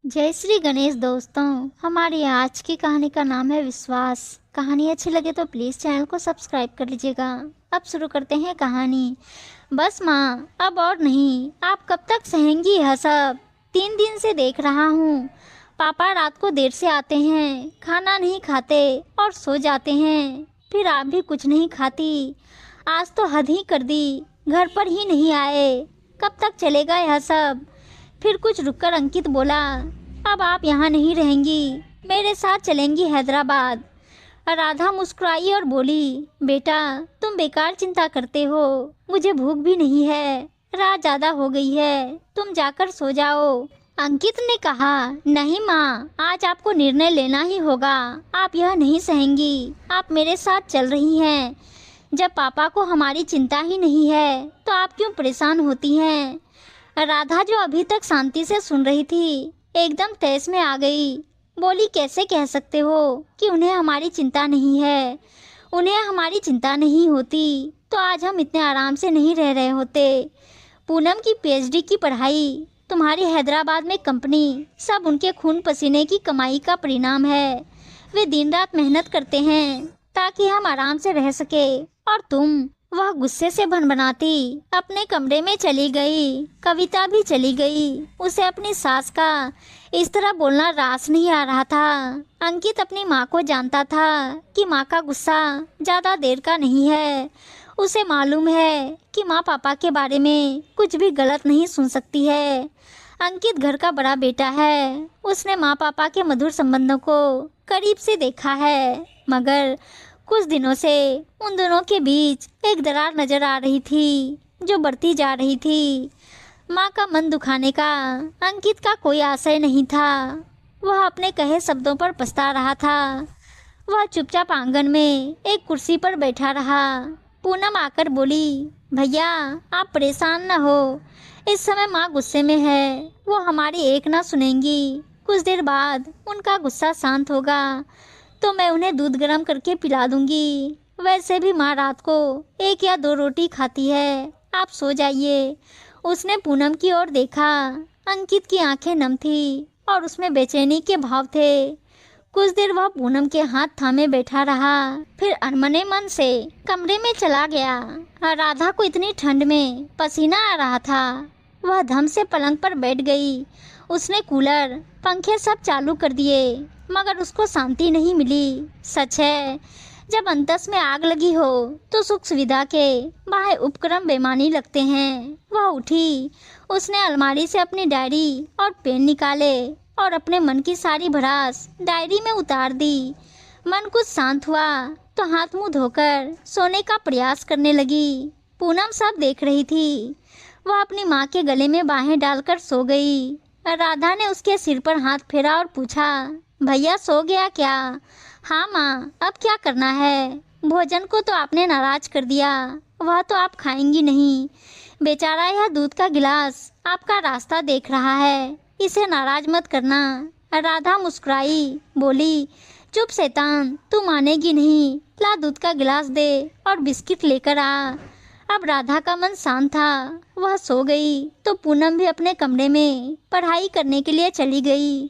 जय श्री गणेश दोस्तों। हमारी आज की कहानी का नाम है विश्वास। कहानी अच्छी लगे तो प्लीज़ चैनल को सब्सक्राइब कर लीजिएगा। अब शुरू करते हैं कहानी। बस माँ, अब और नहीं। आप कब तक सहेंगी यह सब? 3 दिन से देख रहा हूँ। पापा रात को देर से आते हैं, खाना नहीं खाते और सो जाते हैं। फिर आप भी कुछ नहीं खाती। आज तो हद ही कर दी, घर पर ही नहीं आए। कब तक चलेगा यह सब? फिर कुछ रुककर अंकित बोला, अब आप यहाँ नहीं रहेंगी, मेरे साथ चलेंगी हैदराबाद। राधा मुस्कुराई और बोली, बेटा तुम बेकार चिंता करते हो, मुझे भूख भी नहीं है, रात ज़्यादा हो गई है, तुम जाकर सो जाओ। अंकित ने कहा, नहीं माँ, आज आपको निर्णय लेना ही होगा। आप यह नहीं सहेंगी, आप मेरे साथ चल रही हैं। जब पापा को हमारी चिंता ही नहीं है तो आप क्यों परेशान होती हैं? राधा जो अभी तक शांति से सुन रही थी, एकदम तैस में आ गई। बोली, कैसे कह सकते हो कि उन्हें हमारी चिंता नहीं है? उन्हें हमारी चिंता नहीं होती तो आज हम इतने आराम से नहीं रह रहे होते। पूनम की पीएचडी की पढ़ाई, तुम्हारी हैदराबाद में कंपनी, सब उनके खून पसीने की कमाई का परिणाम है। वे दिन रात मेहनत करते हैं ताकि हम आराम से रह सके, और तुम? वह गुस्से से भनभनाती अपने कमरे में चली गई। कविता भी चली गई। उसे अपनी सास का इस तरह बोलना रास नहीं आ रहा था। अंकित अपनी माँ को जानता था कि माँ का गुस्सा ज़्यादा देर का नहीं है। उसे मालूम है कि माँ पापा के बारे में कुछ भी गलत नहीं सुन सकती है। अंकित घर का बड़ा बेटा है। उसने माँ पापा के मधुर संबंधों को करीब से देखा है, मगर कुछ दिनों से उन दोनों के बीच एक दरार नजर आ रही थी, जो बढ़ती जा रही थी। माँ का मन दुखाने का अंकित का कोई आशय नहीं था। वह अपने कहे शब्दों पर पछता रहा था। वह चुपचाप आंगन में एक कुर्सी पर बैठा रहा। पूनम आकर बोली, भैया आप परेशान न हो, इस समय माँ गुस्से में है, वो हमारी एक ना सुनेंगी। कुछ देर बाद उनका गुस्सा शांत होगा तो मैं उन्हें दूध गर्म करके पिला दूंगी। वैसे भी माँ रात को 1 या 2 रोटी खाती है, आप सो जाइए। उसने पूनम की ओर देखा। अंकित की आंखें नम थी और उसमें बेचैनी के भाव थे। कुछ देर वह पूनम के हाथ थामे बैठा रहा, फिर अनमने मन से कमरे में चला गया। राधा को इतनी ठंड में पसीना आ रहा था। वह धम से पलंग पर बैठ गई। उसने कूलर पंखे सब चालू कर दिए, मगर उसको शांति नहीं मिली। सच है, जब अंतस में आग लगी हो तो सुख सुविधा के बाह्य उपक्रम बेमानी लगते हैं। वह उठी। उसने अलमारी से अपनी डायरी और पेन निकाले और अपने मन की सारी भड़ास डायरी में उतार दी। मन कुछ शांत हुआ तो हाथ मुंह धोकर सोने का प्रयास करने लगी। पूनम सब देख रही थी। वह अपनी माँ के गले में बाहें डालकर सो गई। राधा ने उसके सिर पर हाथ फेरा और पूछा, भैया सो गया क्या? हाँ माँ, अब क्या करना है? भोजन को तो आपने नाराज कर दिया, वह तो आप खाएंगी नहीं। बेचारा यह दूध का गिलास आपका रास्ता देख रहा है, इसे नाराज मत करना। राधा मुस्कुराई, बोली, चुप शैतान, तू मानेगी नहीं, ला दूध का गिलास दे और बिस्किट लेकर आ। अब राधा का मन शांत था। वह सो गई तो पूनम भी अपने कमरे में पढ़ाई करने के लिए चली गई।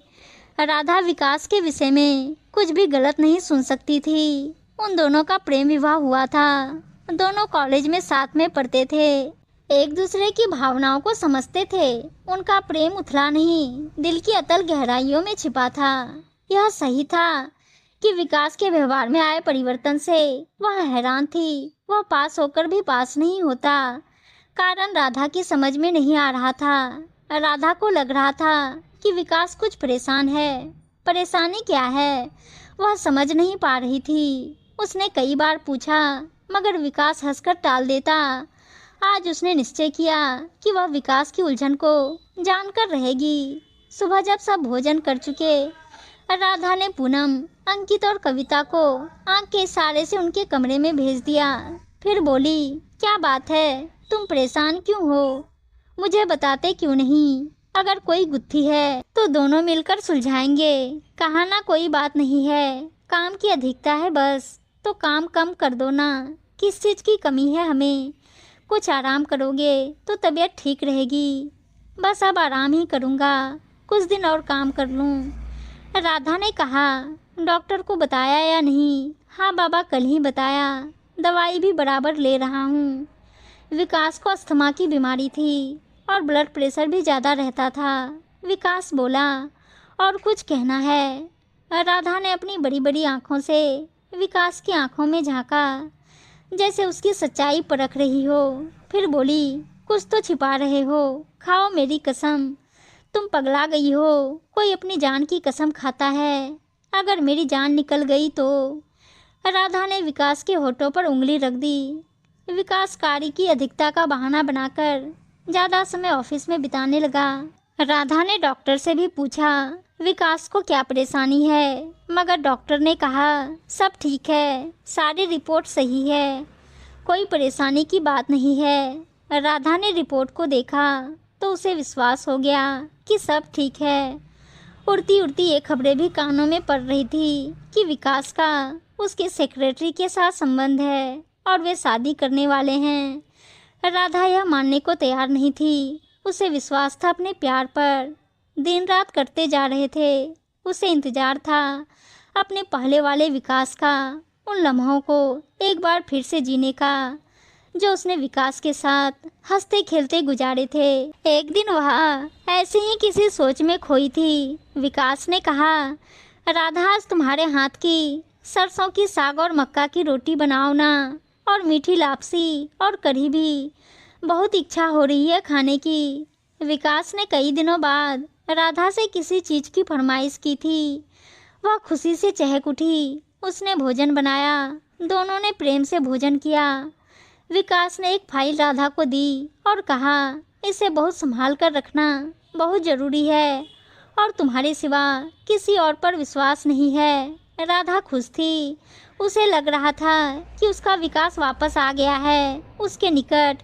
राधा विकास के विषय में कुछ भी गलत नहीं सुन सकती थी। उन दोनों का प्रेम विवाह हुआ था। दोनों कॉलेज में साथ में पढ़ते थे, एक दूसरे की भावनाओं को समझते थे। उनका प्रेम उथला नहीं, दिल की अतल गहराइयों में छिपा था। यह सही था कि विकास के व्यवहार में आए परिवर्तन से वह हैरान थी। वह पास होकर भी पास नहीं होता। कारण राधा की समझ में नहीं आ रहा था। राधा को लग रहा था कि विकास कुछ परेशान है। परेशानी क्या है, वह समझ नहीं पा रही थी। उसने कई बार पूछा, मगर विकास हंसकर टाल देता। आज उसने निश्चय किया कि वह विकास की उलझन को जानकर रहेगी। सुबह जब सब भोजन कर चुके, राधा ने पूनम, अंकित और कविता को आंख के इशारे से उनके कमरे में भेज दिया। फिर बोली, क्या बात है, तुम परेशान क्यों हो? मुझे बताते क्यों नहीं? अगर कोई गुत्थी है तो दोनों मिलकर सुलझाएंगे। कहा ना, कोई बात नहीं है, काम की अधिकता है बस। तो काम कम कर दो ना, किस चीज़ की कमी है हमें? कुछ आराम करोगे तो तबीयत ठीक रहेगी। बस अब आराम ही करूँगा। कुछ दिन और काम कर लूँ। राधा ने कहा, डॉक्टर को बताया या नहीं? हाँ बाबा, कल ही बताया, दवाई भी बराबर ले रहा हूँ। विकास को अस्थमा की बीमारी थी और ब्लड प्रेशर भी ज़्यादा रहता था। विकास बोला, और कुछ कहना है? राधा ने अपनी बड़ी बड़ी आँखों से विकास की आँखों में झांका, जैसे उसकी सच्चाई परख रही हो। फिर बोली, कुछ तो छिपा रहे हो, खाओ मेरी कसम। तुम पगला गई हो, कोई अपनी जान की कसम खाता है? अगर मेरी जान निकल गई तो? राधा ने विकास के होठों पर उंगली रख दी। विकास कार्य की अधिकता का बहाना बनाकर ज़्यादा समय ऑफिस में बिताने लगा। राधा ने डॉक्टर से भी पूछा, विकास को क्या परेशानी है, मगर डॉक्टर ने कहा, सब ठीक है, सारी रिपोर्ट सही है, कोई परेशानी की बात नहीं है। राधा ने रिपोर्ट को देखा तो उसे विश्वास हो गया कि सब ठीक है। उड़ती उड़ती ये खबरें भी कानों में पड़ रही थी कि विकास का उसके सेक्रेटरी के साथ संबंध है और वे शादी करने वाले हैं। राधा यह मानने को तैयार नहीं थी। उसे विश्वास था अपने प्यार पर। दिन रात करते जा रहे थे। उसे इंतजार था अपने पहले वाले विकास का, उन लम्हों को एक बार फिर से जीने का जो उसने विकास के साथ हंसते खेलते गुजारे थे। एक दिन वह ऐसे ही किसी सोच में खोई थी। विकास ने कहा, राधा, आज तुम्हारे हाथ की सरसों की साग और मक्का की रोटी बनाओ ना, और मीठी लापसी और कढ़ी भी, बहुत इच्छा हो रही है खाने की। विकास ने कई दिनों बाद राधा से किसी चीज़ की फरमाइश की थी। वह खुशी से चहक उठी। उसने भोजन बनाया। दोनों ने प्रेम से भोजन किया। विकास ने एक फाइल राधा को दी और कहा, इसे बहुत संभाल कर रखना, बहुत ज़रूरी है, और तुम्हारे सिवा किसी और पर विश्वास नहीं है। राधा खुश थी। उसे लग रहा था कि उसका विकास वापस आ गया है, उसके निकट।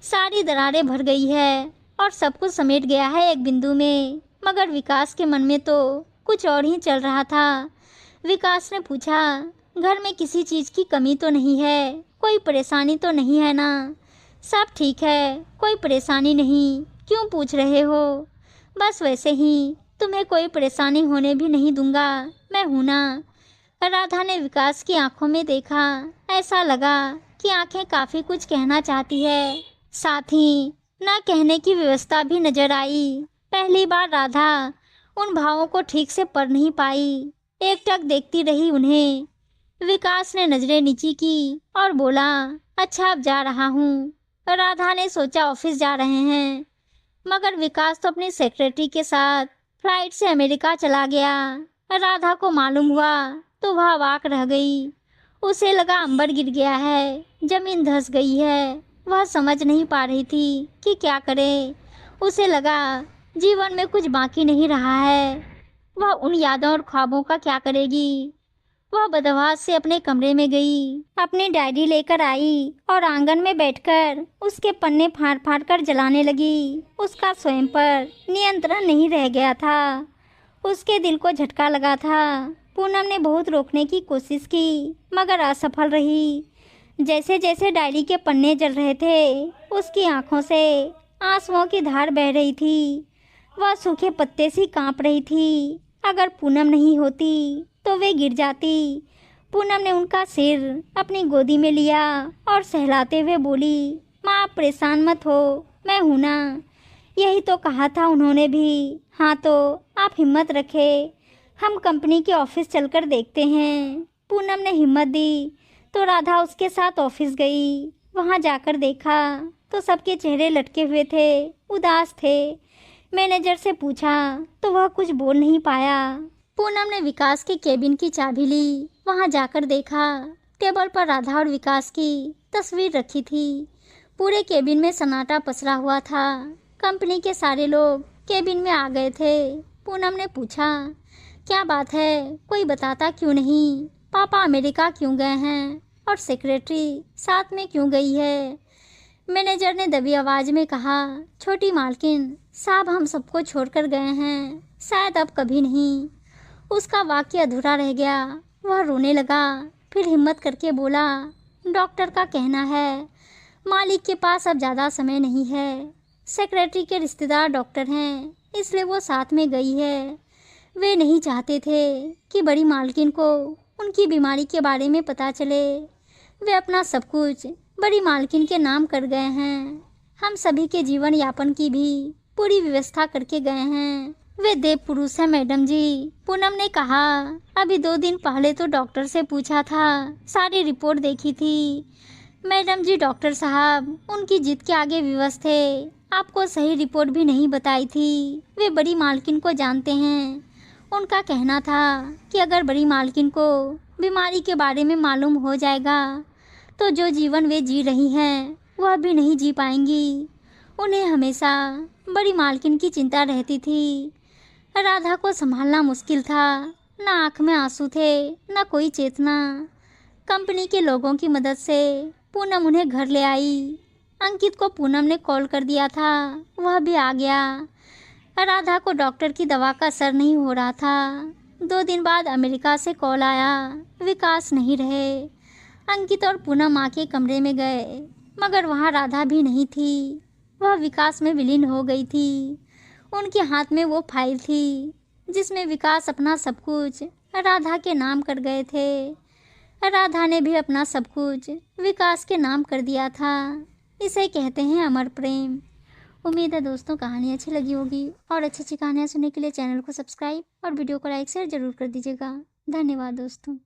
सारी दरारें भर गई है और सब कुछ समेट गया है एक बिंदु में। मगर विकास के मन में तो कुछ और ही चल रहा था। विकास ने पूछा, घर में किसी चीज़ की कमी तो नहीं है? कोई परेशानी तो नहीं है ना? सब ठीक है, कोई परेशानी नहीं। क्यों पूछ रहे हो? बस वैसे ही, तुम्हें कोई परेशानी होने भी नहीं दूंगा, मैं हूं ना। राधा ने विकास की आंखों में देखा। ऐसा लगा कि आंखें काफ़ी कुछ कहना चाहती है, साथ ही ना कहने की व्यवस्था भी नजर आई। पहली बार राधा उन भावों को ठीक से पढ़ नहीं पाई। एकटक देखती रही उन्हें। विकास ने नजरें नीची की और बोला, अच्छा, अब जा रहा हूँ। राधा ने सोचा ऑफिस जा रहे हैं, मगर विकास तो अपनी सेक्रेटरी के साथ फ्लाइट से अमेरिका चला गया। राधा को मालूम हुआ तो वह अवाक रह गई। उसे लगा अंबर गिर गया है, जमीन धंस गई है। वह समझ नहीं पा रही थी कि क्या करे। उसे लगा जीवन में कुछ बाकी नहीं रहा है। वह उन यादों और ख्वाबों का क्या करेगी। वह बदहवास से अपने कमरे में गई, अपनी डायरी लेकर आई और आंगन में बैठकर उसके पन्ने फाड़ फाड़ कर जलाने लगी। उसका स्वयं पर नियंत्रण नहीं रह गया था। उसके दिल को झटका लगा था। पूनम ने बहुत रोकने की कोशिश की, मगर असफल रही। जैसे जैसे डायरी के पन्ने जल रहे थे, उसकी आंखों से आंसुओं की धार बह रही थी। वह सूखे पत्ते सी कांप रही थी। अगर पूनम नहीं होती तो वे गिर जाती। पूनम ने उनका सिर अपनी गोदी में लिया और सहलाते हुए बोली, माँ, आप परेशान मत हो, मैं हूं ना। यही तो कहा था उन्होंने भी। हाँ, तो आप हिम्मत रखे, हम कंपनी के ऑफिस चलकर देखते हैं। पूनम ने हिम्मत दी तो राधा उसके साथ ऑफिस गई। वहाँ जाकर देखा तो सबके चेहरे लटके हुए थे, उदास थे। मैनेजर से पूछा तो वह कुछ बोल नहीं पाया। पूनम ने विकास के केबिन की चाबी ली। वहाँ जाकर देखा टेबल पर राधा और विकास की तस्वीर रखी थी। पूरे केबिन में सन्नाटा पसरा हुआ था। कंपनी के सारे लोग केबिन में आ गए थे। पूनम ने पूछा, क्या बात है, कोई बताता क्यों नहीं? पापा अमेरिका क्यों गए हैं और सेक्रेटरी साथ में क्यों गई है? मैनेजर ने दबी आवाज में कहा, छोटी मालकिन साहब हम सबको छोड़कर गए हैं, शायद अब कभी नहीं। उसका वाक्य अधूरा रह गया। वह रोने लगा। फिर हिम्मत करके बोला, डॉक्टर का कहना है मालिक के पास अब ज़्यादा समय नहीं है। सेक्रेटरी के रिश्तेदार डॉक्टर हैं, इसलिए वो साथ में गई है। वे नहीं चाहते थे कि बड़ी मालकिन को उनकी बीमारी के बारे में पता चले। वे अपना सब कुछ बड़ी मालकिन के नाम कर गए हैं। हम सभी के जीवन यापन की भी पूरी व्यवस्था करके गए हैं। वे देव पुरुष है मैडम जी, पूनम ने कहा। अभी 2 दिन पहले तो डॉक्टर से पूछा था, सारी रिपोर्ट देखी थी। मैडम जी डॉक्टर साहब उनकी जिद के आगे विवश थे। आपको सही रिपोर्ट भी नहीं बताई थी। वे बड़ी मालकिन को जानते हैं। उनका कहना था कि अगर बड़ी मालकिन को बीमारी के बारे में मालूम हो जाएगा तो जो जीवन वे जी रही हैं वह भी नहीं जी पाएंगी। उन्हें हमेशा बड़ी मालकिन की चिंता रहती थी। राधा को संभालना मुश्किल था। न आँख में आंसू थे, न कोई चेतना। कंपनी के लोगों की मदद से पूनम उन्हें घर ले आई। अंकित को पूनम ने कॉल कर दिया था, वह भी आ गया। राधा को डॉक्टर की दवा का असर नहीं हो रहा था। 2 दिन बाद अमेरिका से कॉल आया, विकास नहीं रहे। अंकित और पूनम माँ के कमरे में गए, मगर वहाँ राधा भी नहीं थी। वह विकास में विलीन हो गई थी। उनके हाथ में वो फाइल थी जिसमें विकास अपना सब कुछ राधा के नाम कर गए थे। राधा ने भी अपना सब कुछ विकास के नाम कर दिया था। इसे कहते हैं अमर प्रेम। उम्मीद है दोस्तों कहानी अच्छी लगी होगी, और अच्छी अच्छी कहानियाँ सुनने के लिए चैनल को सब्सक्राइब और वीडियो को लाइक शेयर जरूर कर दीजिएगा। धन्यवाद दोस्तों।